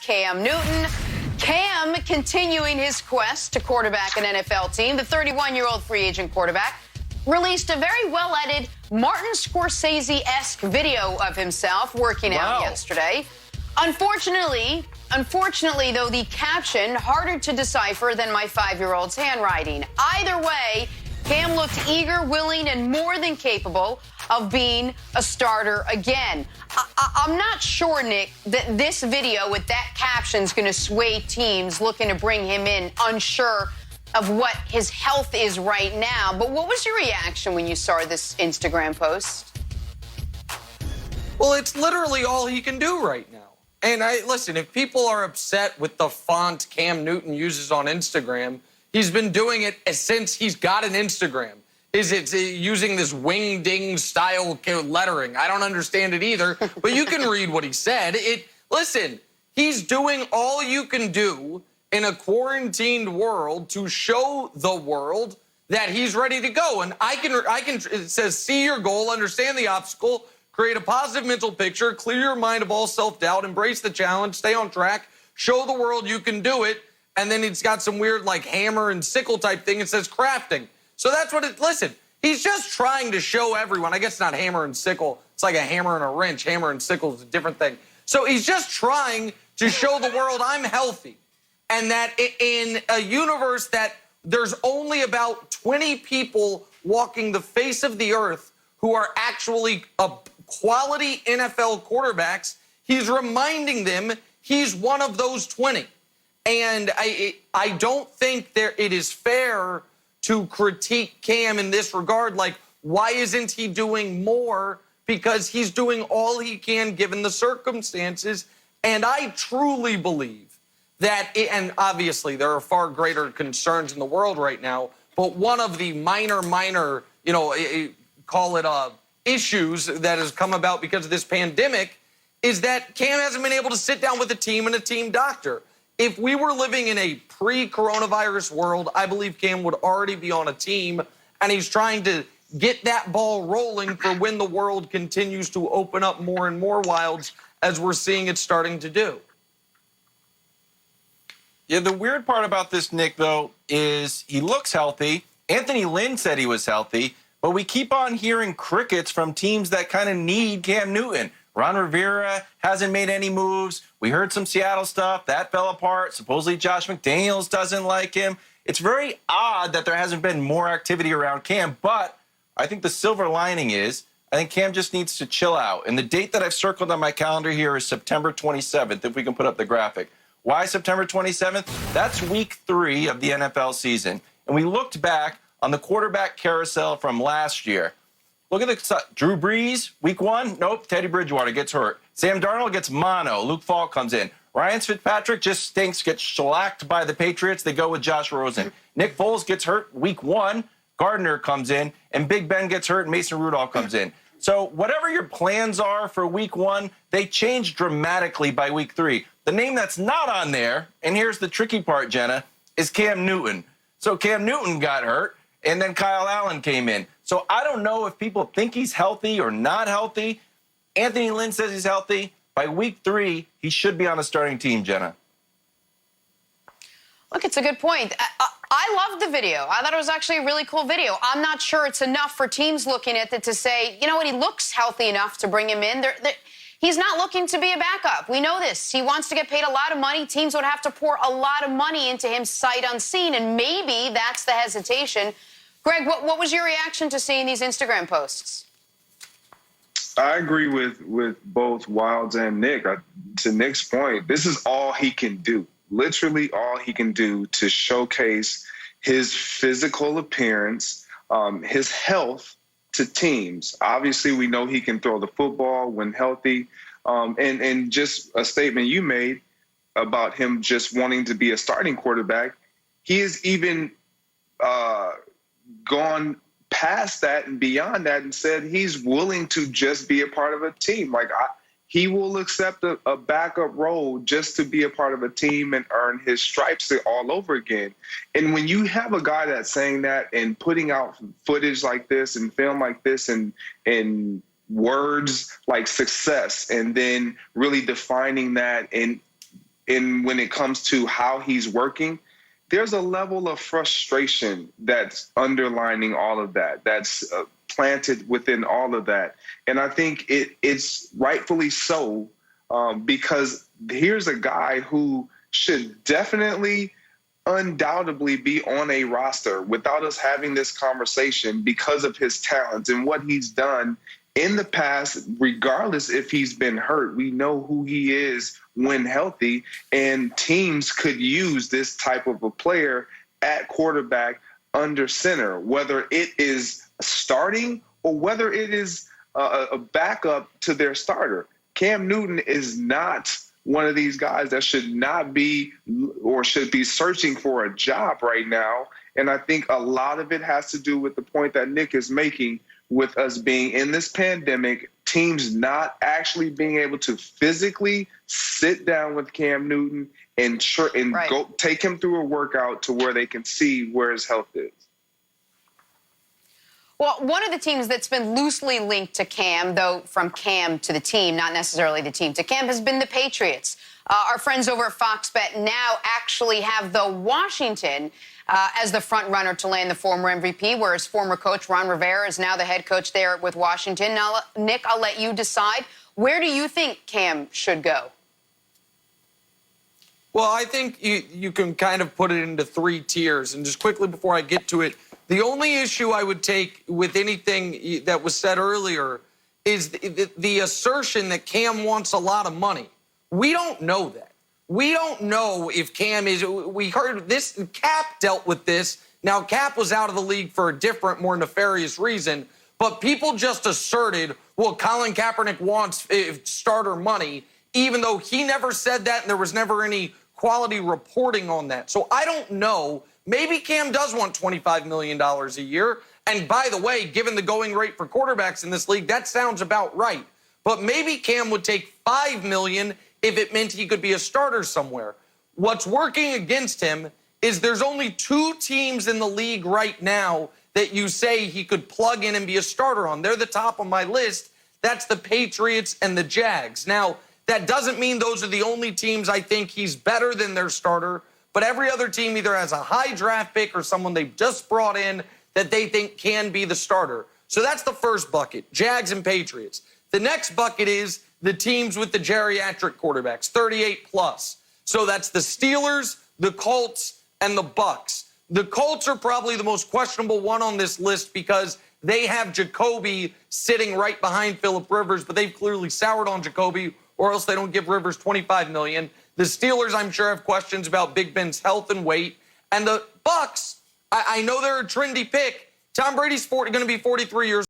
Cam Newton. Cam continuing his quest to quarterback an NFL team. The 31-year-old free agent quarterback released a very well-edited Martin Scorsese-esque video of himself working out yesterday. Unfortunately, though, the caption harder to decipher than my 5-year-old's handwriting. Either way, Cam looked eager, willing, and more than capable of being a starter again. I'm not sure, Nick, that this video with that caption is going to sway teams looking to bring him in, unsure of what his health is right now. But what was your reaction when you saw this Instagram post? Well, it's literally all he can do right now. And listen, if people are upset with the font Cam Newton uses on Instagram, he's been doing it since he's got an Instagram. Is it using this wing-ding style lettering? I don't understand it either, but you can read what he said. Listen, he's doing all you can do in a quarantined world to show the world that he's ready to go. And it says, see your goal, understand the obstacle, create a positive mental picture, clear your mind of all self-doubt, embrace the challenge, stay on track, show the world you can do it. And then it's got some weird like hammer and sickle type thing. It says crafting. So that's what listen, he's just trying to show everyone. I guess not hammer and sickle. It's like a hammer and a wrench. Hammer and sickle is a different thing. So he's just trying to show the world I'm healthy. And that in a universe that there's only about 20 people walking the face of the earth who are actually quality NFL quarterbacks, he's reminding them he's one of those 20. And I don't think it is fair to critique Cam in this regard. Like, why isn't he doing more? Because he's doing all he can given the circumstances. And I truly believe that, and obviously there are far greater concerns in the world right now, but one of the minor, call it issues that has come about because of this pandemic is that Cam hasn't been able to sit down with a team and a team doctor. If we were living in a pre-coronavirus world, I believe Cam would already be on a team, and he's trying to get that ball rolling for when the world continues to open up more and more wilds, as we're seeing it starting to do. Yeah, the weird part about this, Nick, though, is he looks healthy. Anthony Lynn said he was healthy, but we keep on hearing crickets from teams that kind of need Cam Newton. Ron Rivera hasn't made any moves. We heard some Seattle stuff. That fell apart. Supposedly Josh McDaniels doesn't like him. It's very odd that there hasn't been more activity around Cam, but I think the silver lining is I think Cam just needs to chill out. And the date that I've circled on my calendar here is September 27th, if we can put up the graphic. Why September 27th? That's week 3 of the NFL season. And we looked back on the quarterback carousel from last year. Look at the Drew Brees, week 1. Nope, Teddy Bridgewater gets hurt. Sam Darnold gets mono. Luke Falk comes in. Ryan Fitzpatrick just stinks, gets shellacked by the Patriots. They go with Josh Rosen. Nick Foles gets hurt week 1. Gardner comes in. And Big Ben gets hurt. And Mason Rudolph comes in. So whatever your plans are for week 1, they change dramatically by week 3. The name that's not on there, and here's the tricky part, Jenna, is Cam Newton. So Cam Newton got hurt, and then Kyle Allen came in. So I don't know if people think he's healthy or not healthy. Anthony Lynn says he's healthy. By week 3, he should be on a starting team, Jenna. Look, it's a good point. I loved the video. I thought it was actually a really cool video. I'm not sure it's enough for teams looking at it to say, you know what, he looks healthy enough to bring him in. He's not looking to be a backup. We know this. He wants to get paid a lot of money. Teams would have to pour a lot of money into him sight unseen, and maybe that's the hesitation. Greg, what was your reaction to seeing these Instagram posts? I agree with both Wilds and Nick. To Nick's point, this is all he can do. Literally all he can do to showcase his physical appearance, his health to teams. Obviously, we know he can throw the football when healthy. And just a statement you made about him just wanting to be a starting quarterback, he has even gone past that and beyond that and said he's willing to just be a part of a team. Like, he will accept a backup role just to be a part of a team and earn his stripes all over again. And when you have a guy that's saying that and putting out footage like this and film like this and words like success, and then really defining that and when it comes to how he's working, there's a level of frustration that's underlining all of that, that's planted within all of that. And I think it's rightfully so, because here's a guy who should definitely, undoubtedly be on a roster without us having this conversation because of his talents and what he's done in the past, regardless if he's been hurt. We know who he is when healthy, and teams could use this type of a player at quarterback under center, whether it is starting or whether it is a backup to their starter. Cam Newton is not one of these guys that should not be or should be searching for a job right now. And I think a lot of it has to do with the point that Nick is making with us being in this pandemic, teams not actually being able to physically sit down with Cam Newton and go take him through a workout to where they can see where his health is. Well, one of the teams that's been loosely linked to Cam, though from Cam to the team, not necessarily the team to Cam, has been the Patriots. Our friends over at Fox Bet now actually have the Washington as the front runner to land the former MVP, whereas former coach Ron Rivera is now the head coach there with Washington. Now, Nick, I'll let you decide. Where do you think Cam should go? Well, I think you can kind of put it into three tiers. And just quickly before I get to it, the only issue I would take with anything that was said earlier is the assertion that Cam wants a lot of money. We don't know that. We don't know if Cam is, we heard this, Cap dealt with this. Now, Cap was out of the league for a different, more nefarious reason, but people just asserted, well, Colin Kaepernick wants starter money, even though he never said that and there was never any quality reporting on that. So I don't know. Maybe Cam does want $25 million a year. And by the way, given the going rate for quarterbacks in this league, that sounds about right. But maybe Cam would take $5 million if it meant he could be a starter somewhere. What's working against him is there's only two teams in the league right now that you say he could plug in and be a starter on. They're the top of my list. That's the Patriots and the Jags. Now, that doesn't mean those are the only teams I think he's better than their starter, but every other team either has a high draft pick or someone they've just brought in that they think can be the starter. So that's the first bucket, Jags and Patriots. The next bucket is the teams with the geriatric quarterbacks, 38 plus. So that's the Steelers, the Colts, and the Bucks. The Colts are probably the most questionable one on this list because they have Jacoby sitting right behind Phillip Rivers, but they've clearly soured on Jacoby, or else they don't give Rivers $25 million. The Steelers, I'm sure, have questions about Big Ben's health and weight. And the Bucks, I know they're a trendy pick. Tom Brady's going to be 43 years